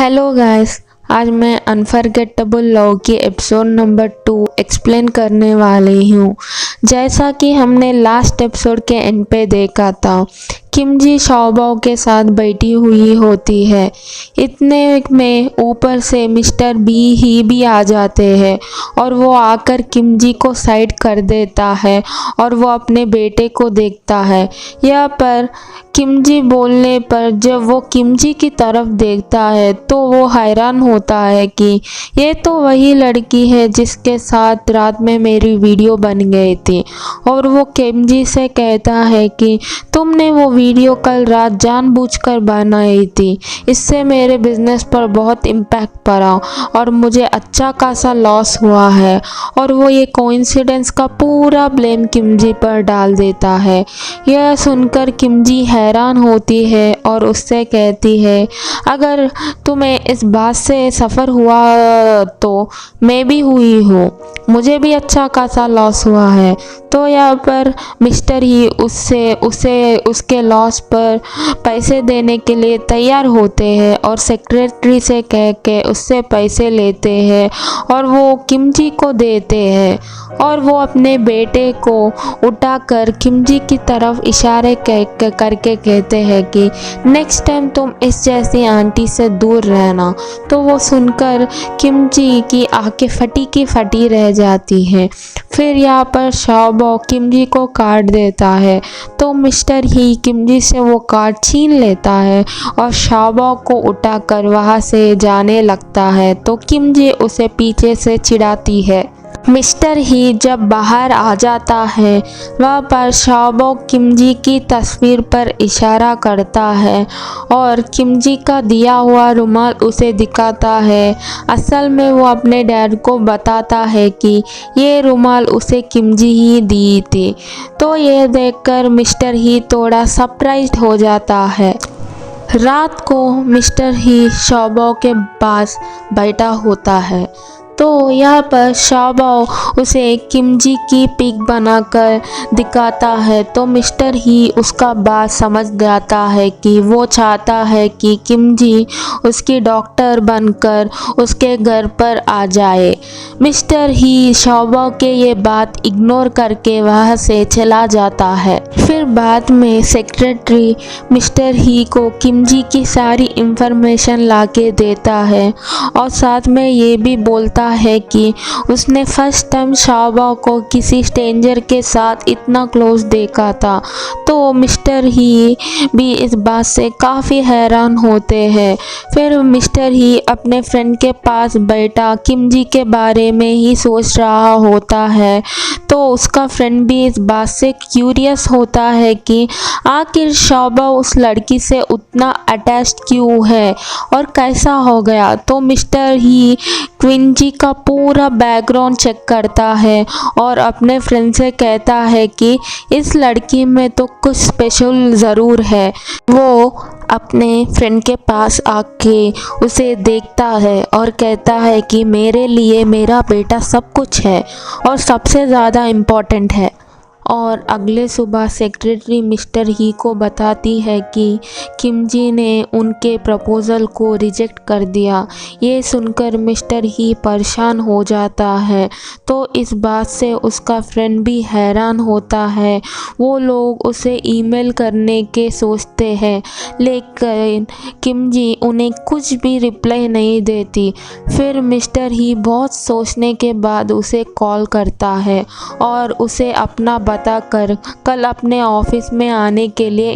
Hello guys, आज मैं unforgettable love की एपिसोड नंबर 2 एक्सप्लेन करने वाली हूँ। जैसा कि हमने लास्ट एपिसोड के एंड पे देखा था, किमजी शाओबाओ के साथ बैठी हुई होती है। इतने में ऊपर से मिस्टर बी ही भी आ जाते हैं और वो आकर किमजी को साइड कर देता है और वो अपने बेटे को देखता है। यहाँ पर किमजी बोलने पर जब वो किमजी की तरफ देखता है तो वो हैरान होता है कि ये तो वही लड़की है जिसके साथ रात में मेरी वीडियो बन गई थी। और वो किमजी से कहता है कि तुमने वो वीडियो कल रात जानबूझकर बनाई थी, इससे मेरे बिजनेस पर बहुत इम्पैक्ट पड़ा और मुझे अच्छा खासा लॉस हुआ है। और वो ये कोइंसिडेंस का पूरा ब्लेम किमजी पर डाल देता है। यह सुनकर किमजी हैरान होती है और उससे कहती है, अगर तुम्हें इस बात से सफ़र हुआ तो मैं भी हुई हूँ, मुझे भी अच्छा खासा लॉस हुआ है। तो यहाँ पर मिस्टर ही उसे उसके लॉस पर पैसे देने के लिए तैयार होते हैं और सेक्रेटरी से कह के उससे पैसे लेते हैं और वो किमजी को देते हैं। और वो अपने बेटे को उठाकर किमजी की तरफ इशारे करके कहते हैं कि नेक्स्ट टाइम तुम इस जैसी आंटी से दूर रहना। तो वो सुनकर किमजी की आंखें फटी की फटी रह जाती हैं। फिर यहाँ पर शाओबाओ किमजी को काट देता है तो मिस्टर ही किमजी से वो कार्ड छीन लेता है और शाओबाओ को उठाकर वहाँ से जाने लगता है। तो किमजी उसे पीछे से चिढ़ाती है। मिस्टर ही जब बाहर आ जाता है, वहाँ पर शाओबाओ किमजी की तस्वीर पर इशारा करता है और किमजी का दिया हुआ रुमाल उसे दिखाता है। असल में वो अपने डैड को बताता है कि ये रुमाल उसे किमजी ही दी थी। तो ये देखकर मिस्टर ही थोड़ा सरप्राइज्ड हो जाता है। रात को मिस्टर ही शाओबाओ के पास बैठा होता है तो यहाँ पर शाओबाओ उसे किमजी की पिक बनाकर दिखाता है। तो मिस्टर ही उसका बात समझ जाता है कि वो चाहता है कि किमजी उसकी डॉक्टर बनकर उसके घर पर आ जाए। मिस्टर ही शाओबाओ के ये बात इग्नोर करके वहाँ से चला जाता है। फिर बाद में सेक्रेटरी मिस्टर ही को किमजी की सारी इंफॉर्मेशन लाके देता है और साथ में ये भी बोलता है कि उसने फर्स्ट टाइम शाओबाओ को किसी स्ट्रेंजर के साथ इतना क्लोज देखा था। तो मिस्टर ही भी इस बात से काफ़ी हैरान होते हैं। फिर मिस्टर ही अपने फ्रेंड के पास बैठा किमजी के बारे में ही सोच रहा होता है तो उसका फ्रेंड भी इस बात से क्यूरियस होता है कि आखिर शाओबाओ उस लड़की से उतना अटैच्ड क्यों है और कैसा हो गया। तो मिस्टर ही किमजी का पूरा बैकग्राउंड चेक करता है और अपने फ्रेंड से कहता है कि इस लड़की में तो कुछ स्पेशल ज़रूर है। वो अपने फ्रेंड के पास आके उसे देखता है और कहता है कि मेरे लिए मेरा बेटा सब कुछ है और सबसे ज़्यादा इम्पोर्टेंट है। और अगले सुबह सेक्रेटरी मिस्टर ही को बताती है कि किमजी ने उनके प्रपोज़ल को रिजेक्ट कर दिया। ये सुनकर मिस्टर ही परेशान हो जाता है तो इस बात से उसका फ्रेंड भी हैरान होता है। वो लोग उसे ईमेल करने के सोचते हैं लेकिन किमजी उन्हें कुछ भी रिप्लाई नहीं देती। फिर मिस्टर ही बहुत सोचने के बाद उसे कॉल करता है और उसे अपना बताकर कल अपने ऑफिस में आने के लिए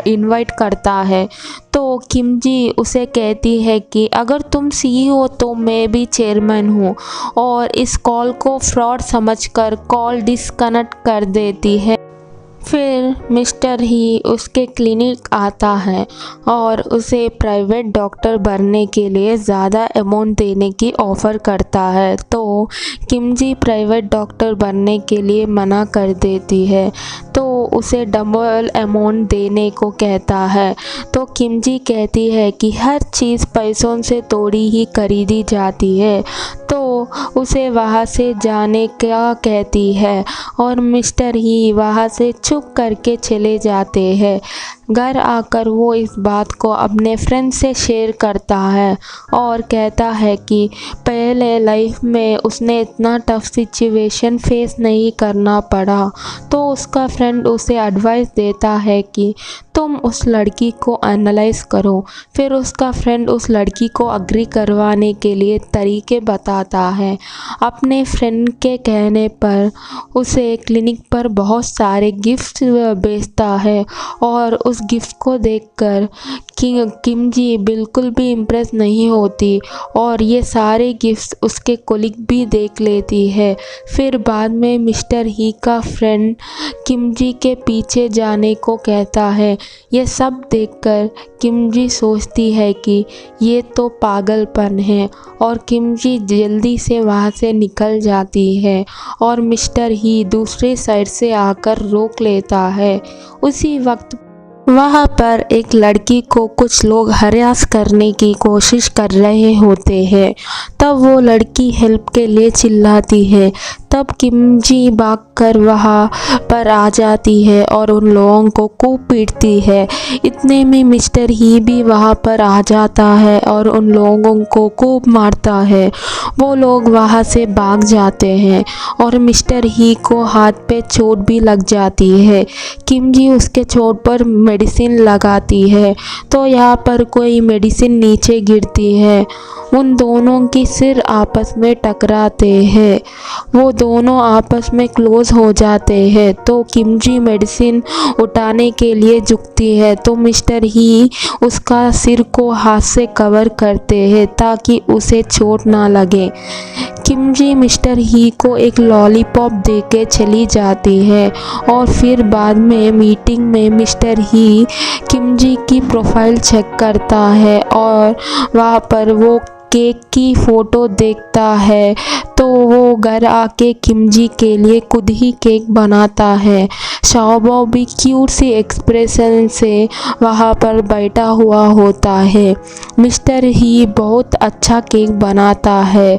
इनवाइट करता है। तो किमजी उसे कहती है कि अगर तुम सीईओ तो मैं भी चेयरमैन हूँ और इस कॉल को फ्रॉड समझकर कॉल डिस्कनेक्ट कर देती है। फिर मिस्टर ही उसके क्लिनिक आता है और उसे प्राइवेट डॉक्टर बनने के लिए ज़्यादा अमाउंट देने की ऑफ़र करता है। तो किमजी प्राइवेट डॉक्टर बनने के लिए मना कर देती है तो उसे डबल अमाउंट देने को कहता है। तो किमजी कहती है कि हर चीज़ पैसों से थोड़ी ही खरीदी जाती है तो उसे वहाँ से जाने का कहती है और मिस्टर ही वहाँ से चुप करके चले जाते हैं। घर आकर वो इस बात को अपने फ्रेंड से शेयर करता है और कहता है कि पहले लाइफ में उसने इतना टफ सिचुएशन फेस नहीं करना पड़ा। तो उसका फ्रेंड उसे एडवाइस देता है कि तुम उस लड़की को एनालाइज करो। फिर उसका फ्रेंड उस लड़की को अग्री करवाने के लिए तरीके बताता है। अपने फ्रेंड के कहने पर उसे क्लिनिक पर बहुत सारे गिफ्ट बेचता है और उस गिफ्ट को देखकर किम जी बिल्कुल भी इम्प्रेस नहीं होती और ये सारे गिफ्ट्स उसके कोलिग भी देख लेती है। फिर बाद में मिस्टर ही का फ्रेंड किम जी के पीछे जाने को कहता है। ये सब देखकर किम जी सोचती है कि ये तो पागलपन है और किम जी जल्दी से वहाँ से निकल जाती है और मिस्टर ही दूसरे साइड से आकर रोक लेता है। उसी वक्त वहाँ पर एक लड़की को कुछ लोग हरास करने की कोशिश कर रहे होते हैं। तब वो लड़की हेल्प के लिए चिल्लाती है। तब किम जी भागकर वहाँ पर आ जाती है और उन लोगों को खूब पीटती है। इतने में मिस्टर ही भी वहाँ पर आ जाता है और उन लोगों को खूब मारता है। वो लोग वहाँ से भाग जाते हैं और मिस्टर ही को हाथ पे चोट भी लग जाती है। किम जी उसके चोट पर मेडिसिन लगाती है तो यहाँ पर कोई मेडिसिन नीचे गिरती है। उन दोनों की सिर आपस में टकराते हैं। वो दोनों आपस में क्लोज हो जाते हैं। तो किम जी मेडिसिन उठाने के लिए झुकती है तो मिस्टर ही उसका सिर को हाथ से कवर करते हैं ताकि उसे चोट ना लगे। किम जी मिस्टर ही को एक लॉलीपॉप देके चली जाती है और फिर बाद में मीटिंग में मिस्टर ही किम जी की प्रोफाइल चेक करता है और वहाँ पर वो केक की फ़ोटो देखता है तो वो घर आके किम जी के लिए खुद ही केक बनाता है। शाओबो भी क्यूट सी एक्सप्रेशन से वहाँ पर बैठा हुआ होता है। मिस्टर ही बहुत अच्छा केक बनाता है।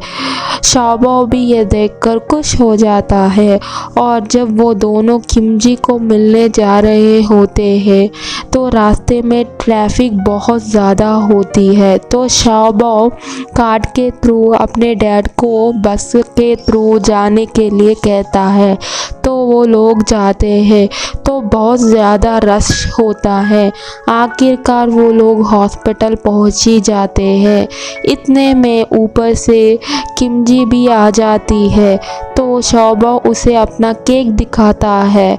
शाओबो भी ये देखकर खुश हो जाता है और जब वो दोनों किम जी को मिलने जा रहे होते हैं तो रास्ते में ट्रैफिक बहुत ज़्यादा होती है। तो शाओबो कार्ड के थ्रू अपने डैड को बस के थ्रू जाने के लिए कहता है तो वो लोग जाते हैं तो बहुत ज़्यादा रश होता है। आखिरकार वो लोग हॉस्पिटल पहुंच ही जाते हैं। इतने में ऊपर से किम जी भी आ जाती है तो शाओबो उसे अपना केक दिखाता है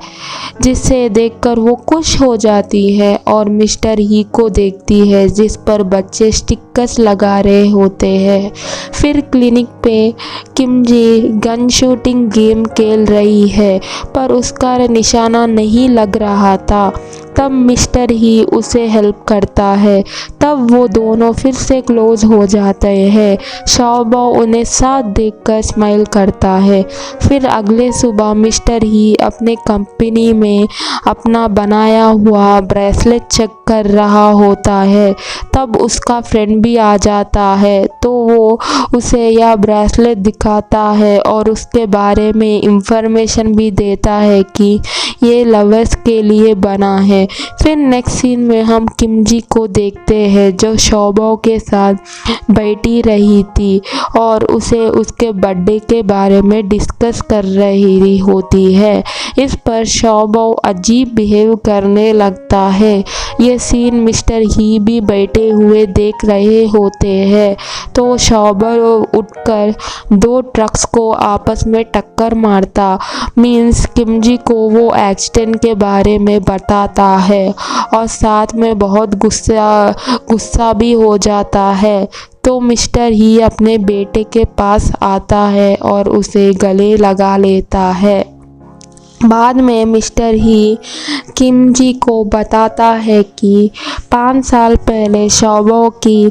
जिसे देखकर वो खुश हो जाती है और मिस्टर ही को देखती है जिस पर बच्चे स्टिकर्स लगा रहे होते हैं। फिर क्लिनिक पे किम जी गन शूटिंग गेम खेल रही है पर उसका निशाना नहीं लग रहा था। तब मिस्टर ही उसे हेल्प करता है। तब वो दोनों फिर से क्लोज हो जाते हैं। शाओबो उन्हें साथ देखकर स्माइल करता है। फिर अगले सुबह मिस्टर ही अपने कंपनी में अपना बनाया हुआ ब्रेसलेट चेक कर रहा होता है। तब उसका फ्रेंड भी आ जाता है तो वो उसे यह ब्रेसलेट दिखाता है और उसके बारे में इंफॉर्मेशन भी देता है कि ये लवर्स के लिए बना है। फिर नेक्स्ट सीन में हम किम जी को देखते हैं जो शाओबो के साथ बैठी रही थी और उसे उसके बर्थडे के बारे में डिस्कस कर रही होती है। इस पर शाओबो अजीब बिहेव करने लगता है। ये सीन मिस्टर ही भी बैठे हुए देख रहे होते हैं तो शाओबो उठकर दो ट्रक्स को आपस में टक्कर मारता मीन्स किम जी को वो एक्सीडेंट के बारे में बताता है और साथ में बहुत गुस्सा भी हो जाता है। तो मिस्टर ही अपने बेटे के पास आता है और उसे गले लगा लेता है। बाद में मिस्टर ही किम जी को बताता है कि 5 साल पहले शाओबो की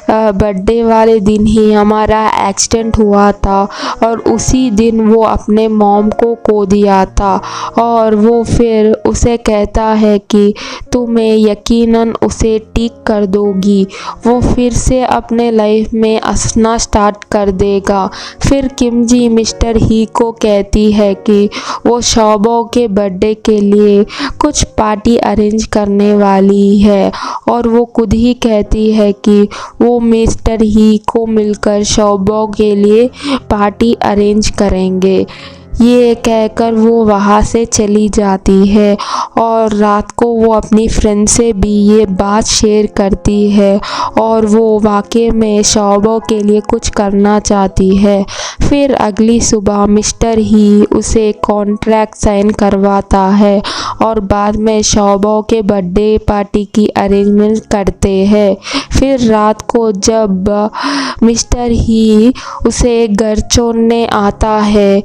बर्थडे वाले दिन ही हमारा एक्सीडेंट हुआ था और उसी दिन वो अपने मॉम को खो दिया था और वो फिर उसे कहता है कि तुम्हें यकीनन उसे ठीक कर दोगी। वो फिर से अपने लाइफ में हंसना स्टार्ट कर देगा। फिर किम जी मिस्टर ही को कहती है कि वो शाओबो शौबो के बर्थडे के लिए कुछ पार्टी अरेंज करने वाली है और वो खुद ही कहती है कि वो मिस्टर ही को मिलकर शौबो के लिए पार्टी अरेंज करेंगे। ये कहकर वो वहाँ से चली जाती है और रात को वो अपनी फ्रेंड से भी ये बात शेयर करती है और वो वाकई में शौबो के लिए कुछ करना चाहती है। फिर अगली सुबह मिस्टर ही उसे कॉन्ट्रैक्ट साइन करवाता है और बाद में शौबो के बर्थडे पार्टी की अरेंजमेंट करते हैं। फिर रात को जब मिस्टर ही उसे घर छोड़ने आता है,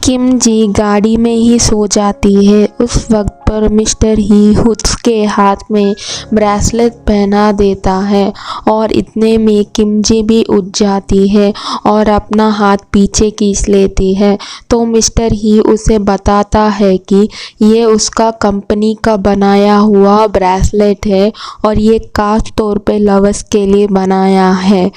किम जी गाड़ी में ही सो जाती है। उस वक्त पर मिस्टर ही उसके हाथ में ब्रेसलेट पहना देता है और इतने में किम जी भी उठ जाती है और अपना हाथ पीछे खींच लेती है। तो मिस्टर ही उसे बताता है कि ये उसका कंपनी का बनाया हुआ ब्रेसलेट है और ये खास तौर पे लवर्स के लिए बनाया है।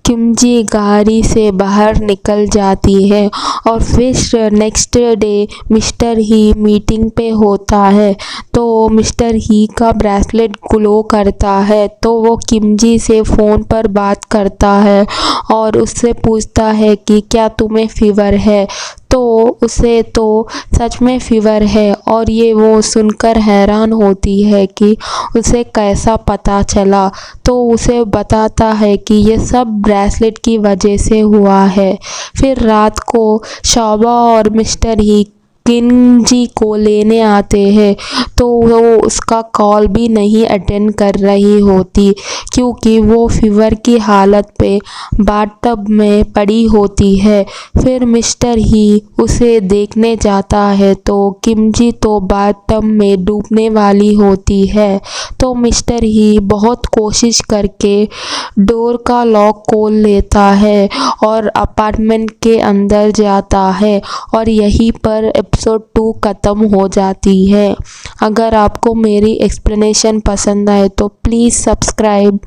किम जी गाड़ी से बाहर निकल जाती है और फिर नेक्स्ट डे मिस्टर ही मीटिंग पे होता है तो मिस्टर ही का ब्रेसलेट ग्लो करता है तो वो किम जी से फ़ोन पर बात करता है और उससे पूछता है कि क्या तुम्हें फीवर है। तो उसे तो सच में फीवर है और ये वो सुनकर हैरान होती है कि उसे कैसा पता चला। तो उसे बताता है कि ये सब ब्रेसलेट की वजह से हुआ है। फिर रात को शौबो और मिस्टर ही किम जी को लेने आते हैं तो वो उसका कॉल भी नहीं अटेंड कर रही होती क्योंकि वो फीवर की हालत पे बाथटब में पड़ी होती है। फिर मिस्टर ही उसे देखने जाता है तो किम जी तो बाथटब में डूबने वाली होती है। तो मिस्टर ही बहुत कोशिश करके डोर का लॉक खोल लेता है और अपार्टमेंट के अंदर जाता है और यहीं पर एपिसोड 2 ख़त्म हो जाती है। अगर आपको मेरी एक्सप्लेनेशन पसंद आए तो प्लीज़ सब्सक्राइब।